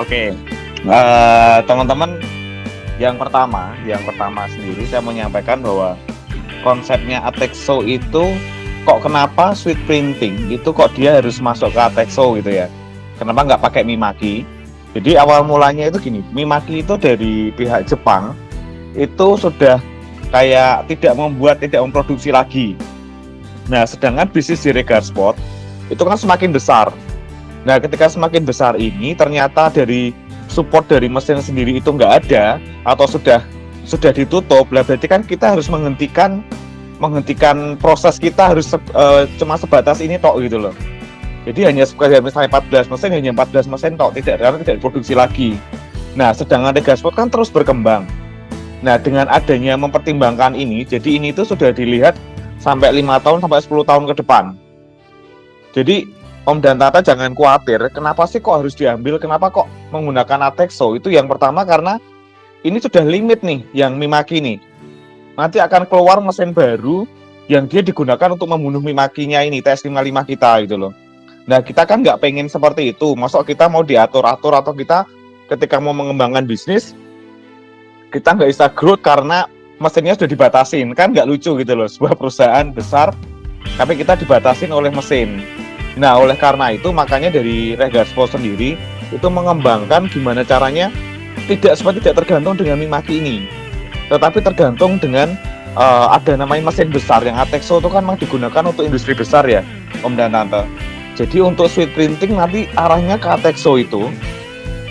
Oke, teman-teman, yang pertama sendiri saya mau menyampaikan bahwa konsepnya Atexo itu kok kenapa sweet printing itu kok dia harus masuk ke Atexo gitu ya? Kenapa nggak pakai Mimaki? Jadi awal mulanya itu gini, Mimaki itu dari pihak Jepang itu sudah kayak tidak memproduksi lagi. Nah, sedangkan bisnis di Regar Sport itu kan semakin besar. Nah, ketika semakin besar ini ternyata dari support dari mesin sendiri itu nggak ada atau sudah ditutup, berarti kan kita harus menghentikan proses kita harus cuma sebatas ini tok gitu loh. Jadi hanya misalnya 14 mesin hanya 14 mesin tok, karena tidak diproduksi lagi. Nah, sedangkan Regar Sport kan terus berkembang. Nah, dengan adanya mempertimbangkan ini, jadi ini tuh sudah dilihat sampai 5 tahun sampai 10 tahun ke depan. Jadi Om dan Tata jangan khawatir, kenapa sih kok harus diambil, kenapa kok menggunakan Atexo? Itu yang pertama karena ini sudah limit nih, yang Mimaki nih. Nanti akan keluar mesin baru yang dia digunakan untuk membunuh Mimakinya ini, TS55 kita gitu loh. Nah, kita kan nggak pengen seperti itu. Masuk kita mau diatur-atur atau kita ketika mau mengembangkan bisnis, kita nggak bisa growth karena mesinnya sudah dibatasin. Kan nggak lucu gitu loh, sebuah perusahaan besar, tapi kita dibatasin oleh mesin. Nah, oleh karena itu makanya dari Regar Sport sendiri itu mengembangkan gimana caranya tidak tergantung dengan Mimaki ini, tetapi tergantung dengan ada namanya mesin besar yang Atexo itu kan memang digunakan untuk industri besar ya, Om dan Tante. Jadi untuk sweet printing nanti arahnya ke Atexo itu,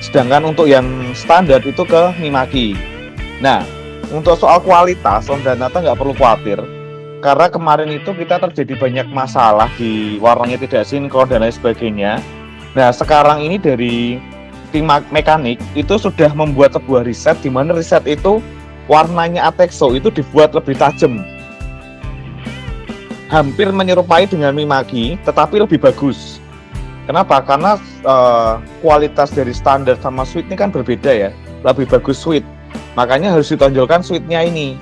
sedangkan untuk yang standar itu ke Mimaki. Nah, untuk soal kualitas, Om dan Tante nggak perlu khawatir. Karena kemarin itu kita terjadi banyak masalah di warnanya tidak sinkron dan lain sebagainya. Nah, sekarang ini dari tim mekanik itu sudah membuat sebuah riset di mana riset itu warnanya Atexo itu dibuat lebih tajam. Hampir menyerupai dengan Mimaki, tetapi lebih bagus. Kenapa? Karena kualitas dari standar sama sweet ini kan berbeda ya. Lebih bagus sweet. Makanya harus ditonjolkan sweetnya ini.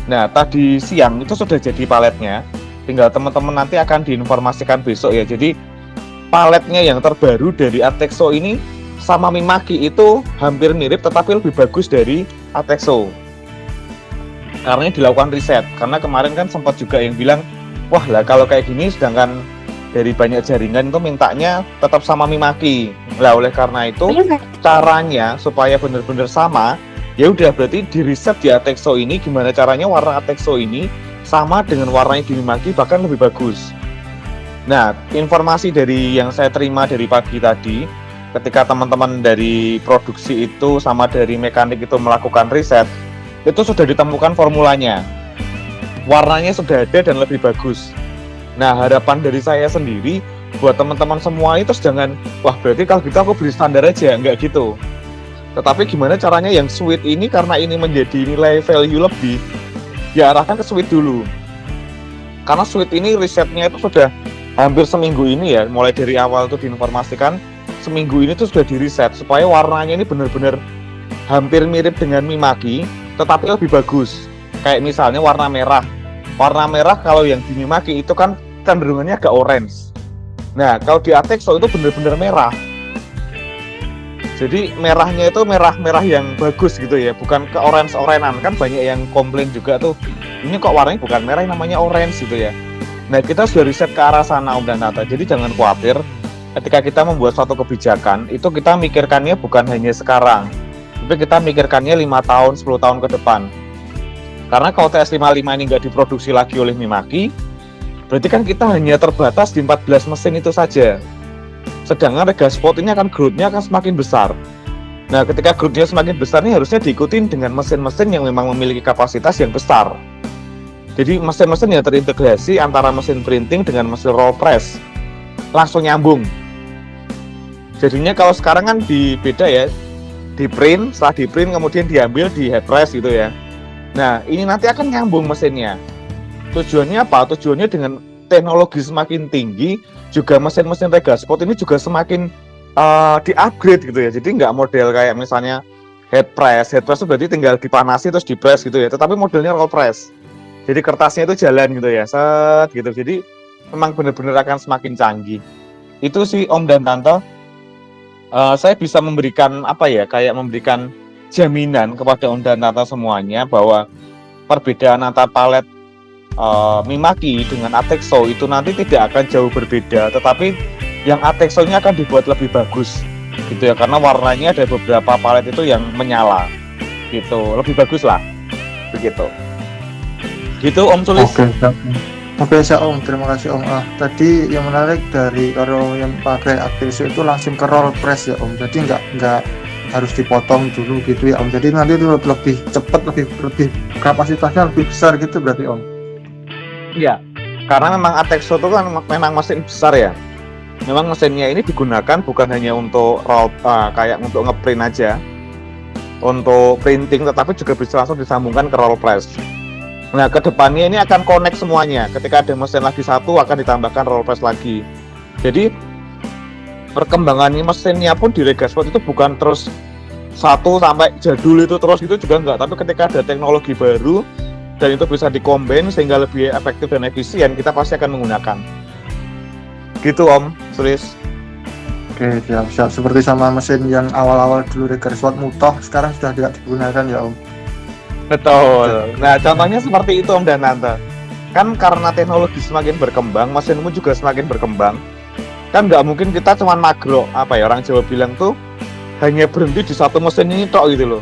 Nah, tadi siang itu sudah jadi paletnya. Tinggal teman-teman nanti akan diinformasikan besok ya. Jadi paletnya yang terbaru dari Atexo ini sama Mimaki itu hampir mirip, tetapi lebih bagus dari Atexo. Karena dilakukan riset. Karena kemarin kan sempat juga yang bilang, wah lah kalau kayak gini sedangkan dari banyak jaringan itu mintanya tetap sama Mimaki. Lah oleh karena itu caranya supaya benar-benar sama, ya udah berarti di riset di Atexo ini gimana caranya warna Atexo ini sama dengan warnanya di Mimaki bahkan lebih bagus. Nah, informasi dari yang saya terima dari pagi tadi, ketika teman-teman dari produksi itu sama dari mekanik itu melakukan riset, itu sudah ditemukan formulanya. Warnanya sudah ada dan lebih bagus. Nah, harapan dari saya sendiri buat teman-teman semua itu jangan, wah berarti kalau gitu aku beli standar aja, enggak gitu. Tetapi gimana caranya yang sweet ini karena ini menjadi nilai value lebih, ya arahkan ke sweet dulu. Karena sweet ini risetnya itu sudah hampir seminggu ini ya, mulai dari awal itu diinformasikan, seminggu ini tuh sudah diriset supaya warnanya ini benar-benar hampir mirip dengan Mimaki, tetapi lebih bagus. Kayak misalnya warna merah. Warna merah kalau yang di Mimaki itu kan cenderungannya agak orange. Nah, kalau di Atexo itu benar-benar merah. Jadi merahnya itu merah-merah yang bagus gitu ya, bukan ke orange-orangean. Kan banyak yang komplain juga tuh, ini kok warnanya bukan merah, namanya orange gitu ya. Nah, kita sudah riset ke arah sana Om dan Tata. Jadi jangan khawatir, ketika kita membuat suatu kebijakan, itu kita mikirkannya bukan hanya sekarang, tapi kita mikirkannya 5 tahun, 10 tahun ke depan. Karena kalau TS55 ini nggak diproduksi lagi oleh Mimaki, berarti kan kita hanya terbatas di 14 mesin itu saja. Sedangkan Regar Sport ini akan growth-nya akan semakin besar. Nah, ketika growth-nya semakin besar ini harusnya diikutin dengan mesin-mesin yang memang memiliki kapasitas yang besar. Jadi mesin-mesin yang terintegrasi antara mesin printing dengan mesin roll press langsung nyambung. Jadinya kalau sekarang kan beda ya, di print, setelah di print kemudian diambil di head press gitu ya. Nah, ini nanti akan nyambung mesinnya. Tujuannya apa? Tujuannya dengan teknologi semakin tinggi, juga mesin-mesin Regar Sport ini juga semakin di-upgrade gitu ya. Jadi nggak model kayak misalnya head press itu berarti tinggal dipanasi terus di press gitu ya. Tetapi modelnya roll press. Jadi kertasnya itu jalan gitu ya, set gitu. Jadi memang benar-benar akan semakin canggih. Itu sih Om dan Tante. Saya bisa memberikan apa ya, kayak memberikan jaminan kepada Om dan Tata semuanya bahwa perbedaan antara palet Mimaki dengan Atexo itu nanti tidak akan jauh berbeda, tetapi yang Atexo-nya akan dibuat lebih bagus gitu ya, karena warnanya ada beberapa palet itu yang menyala gitu, lebih bagus lah begitu. Gitu Om Sulis. Oke, Om, terima kasih Om. Tadi yang menarik dari kalau yang pakai Atexo itu langsung ke roll press ya Om. Jadi nggak harus dipotong dulu gitu ya Om. Jadi nanti itu lebih cepat, lebih kapasitasnya lebih besar gitu berarti Om. Iya, karena memang Atexo itu kan memang mesin besar ya. Memang mesinnya ini digunakan bukan hanya untuk kayak untuk ngeprint aja, untuk printing, tetapi juga bisa langsung disambungkan ke roll press. Nah, kedepannya ini akan connect semuanya. Ketika ada mesin lagi satu, akan ditambahkan roll press lagi. Jadi, perkembangannya mesinnya pun di Regasport itu bukan terus satu sampai jadul itu terus gitu juga enggak. Tapi ketika ada teknologi baru, dan itu bisa dikombin sehingga lebih efektif dan efisien, kita pasti akan menggunakan. Gitu Om Sulis. Oke, siap. Seperti sama mesin yang awal-awal dulu Regasport Mutoh, sekarang sudah tidak digunakan ya Om. Betul. Nah, contohnya seperti itu Om dan Tante. Kan karena teknologi semakin berkembang, mesinmu juga semakin berkembang. Kan nggak mungkin kita cuma magro, apa ya orang Jawa bilang tuh, hanya berhenti di satu mesin ini tok gitu loh.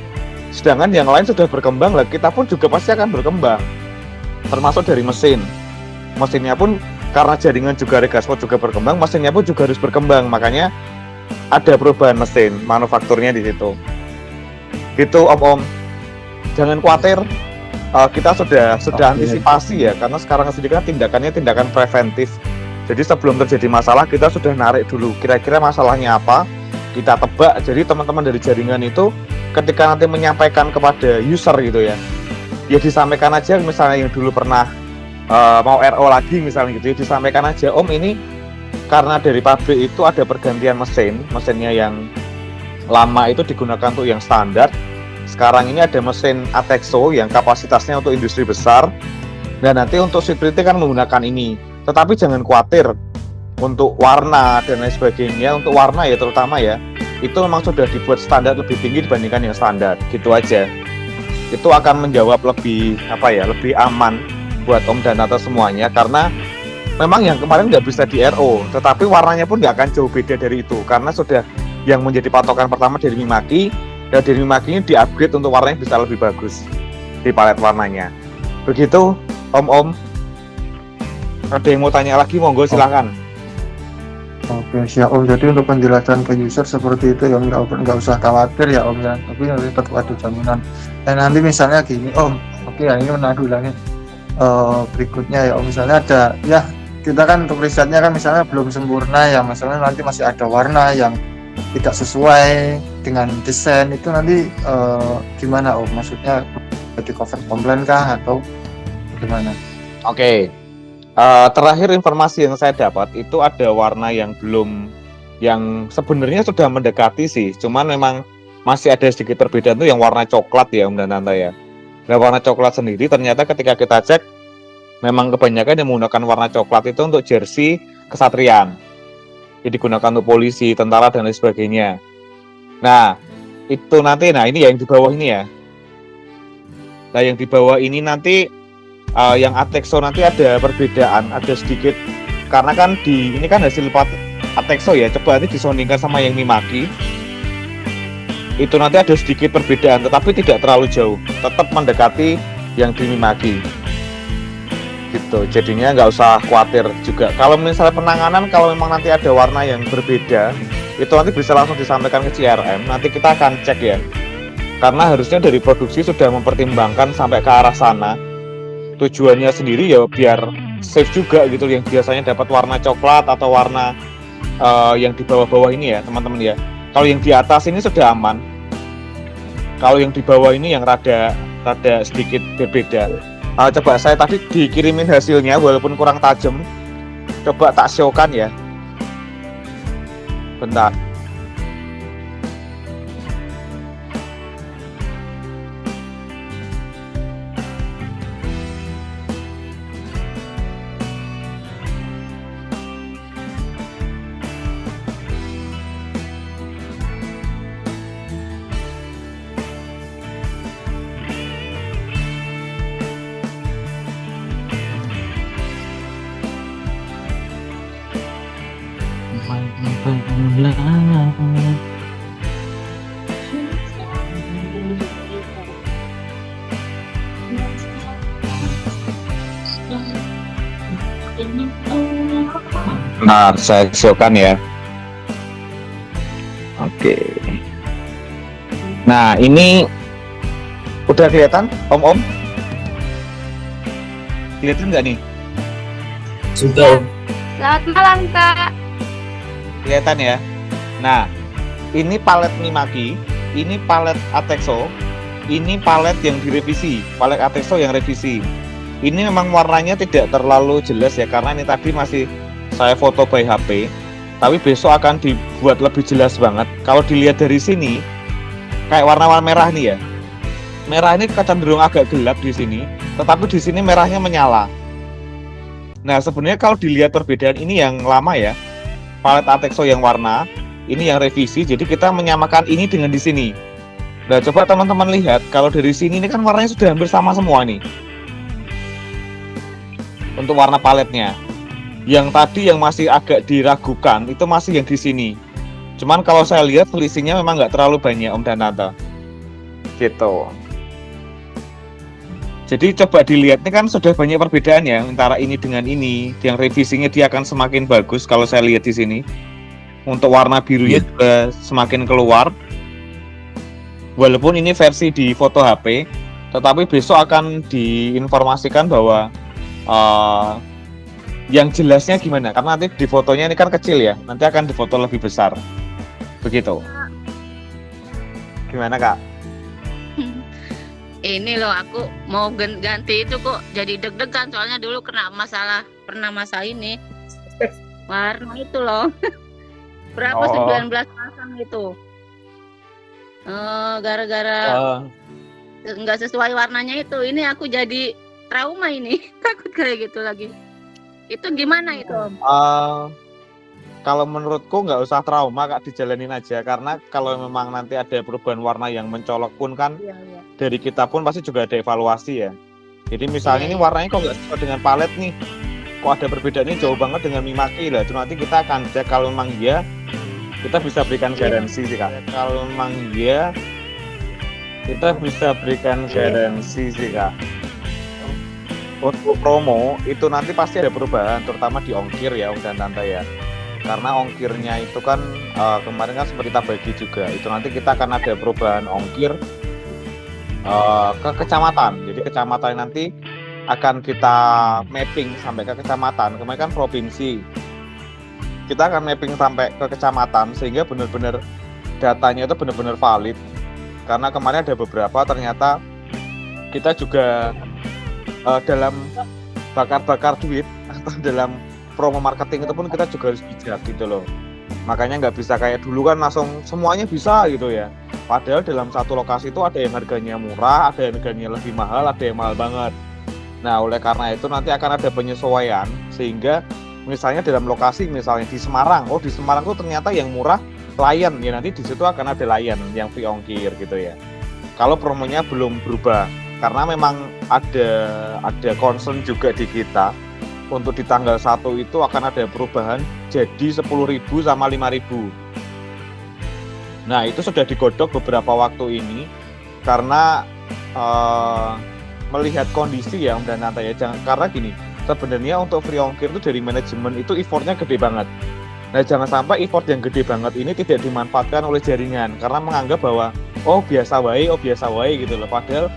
Sedangkan yang lain sudah berkembang, lah kita pun juga pasti akan berkembang. Termasuk dari mesin. Mesinnya pun karena jaringan juga Regasport juga berkembang, mesinnya pun juga harus berkembang. Makanya ada perubahan mesin, manufakturnya di situ. Gitu Om. Jangan khawatir, kita sudah antisipasi ya, karena sekarang sendiri kan tindakan preventif. Jadi sebelum terjadi masalah kita sudah narik dulu kira-kira masalahnya apa, kita tebak. Jadi teman-teman dari jaringan itu ketika nanti menyampaikan kepada user gitu ya disampaikan aja, misalnya yang dulu pernah mau RO lagi misalnya gitu ya, disampaikan aja, Om ini karena dari pabrik itu ada pergantian mesinnya yang lama itu digunakan untuk yang standar. Sekarang ini ada mesin Atexo yang kapasitasnya untuk industri besar, dan nanti untuk sheet printing kan menggunakan ini. Tetapi jangan khawatir untuk warna dan lain sebagainya. Untuk warna ya terutama ya, itu memang sudah dibuat standar lebih tinggi dibandingkan yang standar. Gitu aja. Itu akan menjawab lebih lebih aman buat Om dan Tante semuanya, karena memang yang kemarin nggak bisa di RO, tetapi warnanya pun nggak akan jauh beda dari itu, karena sudah yang menjadi patokan pertama dari Mimaki. Dan dari Mimaki ini di-upgrade untuk warnanya bisa lebih bagus di palet warnanya. Begitu, Om. Ada yang mau tanya lagi, monggo silakan. Oke, siap Om. Jadi untuk penjelasan ke user seperti itu ya nggak usah khawatir ya Om ya. Tapi nanti tetap ada jaminan. Dan nanti misalnya gini Om, oke ya ini menarik lagi. Berikutnya ya Om, misalnya ada ya kita kan untuk risetnya kan misalnya belum sempurna ya, misalnya nanti masih ada warna yang tidak sesuai dengan desain, itu nanti gimana Om? Maksudnya di cover komplain kah atau gimana? Oke. Terakhir informasi yang saya dapat itu ada warna yang belum, yang sebenarnya sudah mendekati sih, cuman memang masih ada sedikit perbedaan tuh yang warna coklat ya Om dan Tante ya. Nah, warna coklat sendiri ternyata ketika kita cek memang kebanyakan yang menggunakan warna coklat itu untuk jersey kesatrian. Jadi digunakan untuk polisi, tentara dan lain sebagainya. Nah, itu nanti, ini yang di bawah ini ya. Nah, yang di bawah ini nanti yang Atexo nanti ada perbedaan, ada sedikit, karena kan ini kan hasil Atexo ya. Coba nanti disandingkan sama yang Mimaki. Itu nanti ada sedikit perbedaan, tetapi tidak terlalu jauh. Tetap mendekati yang di Mimaki. Gitu, jadinya nggak usah khawatir juga. Kalau misalnya penanganan, kalau memang nanti ada warna yang berbeda, itu nanti bisa langsung disampaikan ke CRM. Nanti kita akan cek ya, karena harusnya dari produksi sudah mempertimbangkan sampai ke arah sana. Tujuannya sendiri ya biar safe juga gitu, yang biasanya dapat warna coklat atau warna yang di bawah-bawah ini ya teman-teman ya. Kalau yang di atas ini sudah aman, kalau yang di bawah ini yang rada sedikit berbeda. Coba saya tadi dikirimin hasilnya walaupun kurang tajam. Coba tak show-kan ya. Bentar. Nah, saya siapkan ya. Oke. Nah, ini udah kelihatan, Om? Kelihatan nggak nih? Sudah. Selamat malam, Kak. Kelihatan ya. Nah, ini palet Mimaki, ini palet Atexo, ini palet yang direvisi, palet Atexo yang revisi. Ini memang warnanya tidak terlalu jelas ya, karena ini tadi masih saya foto by HP, tapi besok akan dibuat lebih jelas banget. Kalau dilihat dari sini, kayak warna-warna merah nih ya. Merah ini cenderung agak gelap di sini, tetapi di sini merahnya menyala. Nah, sebenarnya kalau dilihat perbedaan ini yang lama ya, palet Atexo yang warna, ini yang revisi, jadi kita menyamakan ini dengan di sini. Nah, coba teman-teman lihat, kalau dari sini ini kan warnanya sudah hampir sama semua nih. Untuk warna paletnya. Yang tadi yang masih agak diragukan, itu masih yang di sini. Cuman kalau saya lihat selisihnya memang nggak terlalu banyak, Om Danata. Gitu. Jadi coba dilihat, ini kan sudah banyak perbedaan ya antara ini dengan ini. Yang revisinya dia akan semakin bagus kalau saya lihat di sini. Untuk warna birunya juga semakin keluar. Walaupun ini versi di foto HP, tetapi besok akan diinformasikan bahwa yang jelasnya gimana. Karena nanti di fotonya ini kan kecil ya, nanti akan difoto lebih besar. Begitu. Gimana, Kak? Ini loh, aku mau ganti itu kok jadi deg-degan, soalnya dulu pernah masalah ini warna itu loh. Berapa 19 pasang itu. Gara-gara nggak sesuai warnanya itu. Ini aku jadi trauma ini. Takut kayak gitu lagi. Itu gimana itu, Om? Kalau menurutku nggak usah trauma, Kak, dijalanin aja. Karena kalau memang nanti ada perubahan warna yang mencolok pun kan, dari kita pun pasti juga ada evaluasi ya. Jadi misalnya ini warnanya kok nggak sesuai dengan palet nih, kok ada perbedaannya jauh banget dengan Mimaki lah. Itu nanti kita akan cek, kalau memang iya, kita bisa berikan garansi sih, Kak. Kalau memang iya, kita bisa berikan garansi sih, Kak. Untuk promo itu nanti pasti ada perubahan, terutama di ongkir ya, Om dan Tante ya. Karena ongkirnya itu kan kemarin kan sempat kita bagi juga. Itu nanti kita akan ada perubahan ongkir ke kecamatan. Jadi kecamatan nanti akan kita mapping sampai ke kecamatan. Kemarin kan provinsi. Kita akan mapping sampai ke kecamatan sehingga benar-benar datanya itu benar-benar valid. Karena kemarin ada beberapa ternyata kita juga dalam bakar-bakar duit atau dalam promo marketing itu pun kita juga harus bijak gitu loh. Makanya nggak bisa kayak dulu kan langsung semuanya bisa gitu ya. Padahal dalam satu lokasi itu ada yang harganya murah, ada yang harganya lebih mahal, ada yang mahal banget. Nah, oleh karena itu nanti akan ada penyesuaian sehingga misalnya dalam lokasi misalnya di Semarang, di Semarang tuh ternyata yang murah Lion ya, nanti di situ akan ada Lion yang free ongkir gitu ya. Kalau promonya belum berubah. Karena memang ada concern juga di kita untuk di tanggal 1 itu akan ada perubahan jadi 10.000 sama 5.000. Nah, itu sudah digodok beberapa waktu ini karena melihat kondisi ya, Om dan Nanta ya. Karena gini, sebenarnya untuk free ongkir itu dari manajemen itu effortnya gede banget. Nah, jangan sampai effort yang gede banget ini tidak dimanfaatkan oleh jaringan karena menganggap bahwa biasa wae gitu loh. Padahal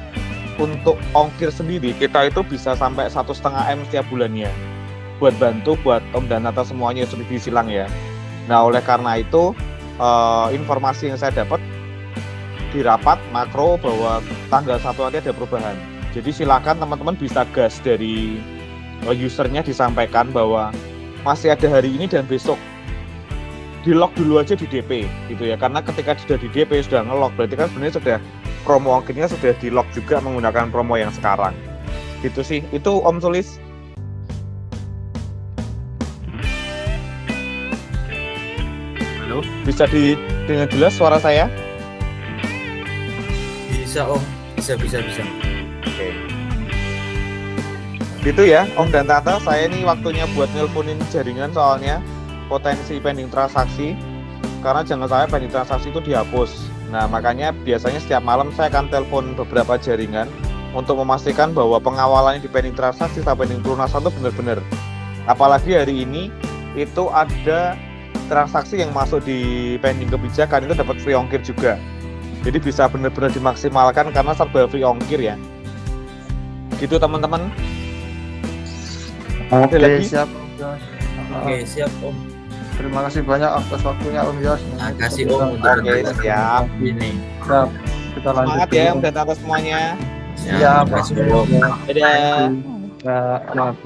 untuk ongkir sendiri kita itu bisa sampai 1,5 M setiap bulannya buat bantu buat Om dan Nata semuanya sudah disilang ya. Nah, oleh karena itu informasi yang saya dapat di rapat makro bahwa tanggal 1 nanti ada perubahan. Jadi silakan teman-teman bisa gas dari usernya disampaikan bahwa masih ada hari ini dan besok di lock dulu aja di DP gitu ya. Karena ketika sudah di DP sudah nge-lock berarti kan sebenarnya sudah promo ongkirnya sudah di lock juga menggunakan promo yang sekarang. Gitu sih. Itu Om Sulis. Halo, bisa didengar jelas suara saya? Bisa, Om. Bisa. Oke. Gitu ya, Om dan Tata. Saya ini waktunya buat nelponin jaringan soalnya potensi pending transaksi, karena jangan sampai pending transaksi itu dihapus. Nah, makanya biasanya setiap malam saya akan telepon beberapa jaringan untuk memastikan bahwa pengawalannya di pending transaksi sampai pending pelunasan itu benar-benar. Apalagi hari ini itu ada transaksi yang masuk di pending kebijakan itu dapat free ongkir juga. Jadi bisa benar-benar dimaksimalkan karena serba free ongkir ya. Gitu teman-teman. Oke, lagi? siap Om Yos. Oke, siap Om. Terima kasih banyak atas waktunya Om Yos. Terima kasih Om untuk Oke, penjelasan siap. ini. Siap. Kita lanjut. Semangat ya dulu. untuk atas semuanya. Siap. Terima kasih Om. Dadah. Ya, maaf.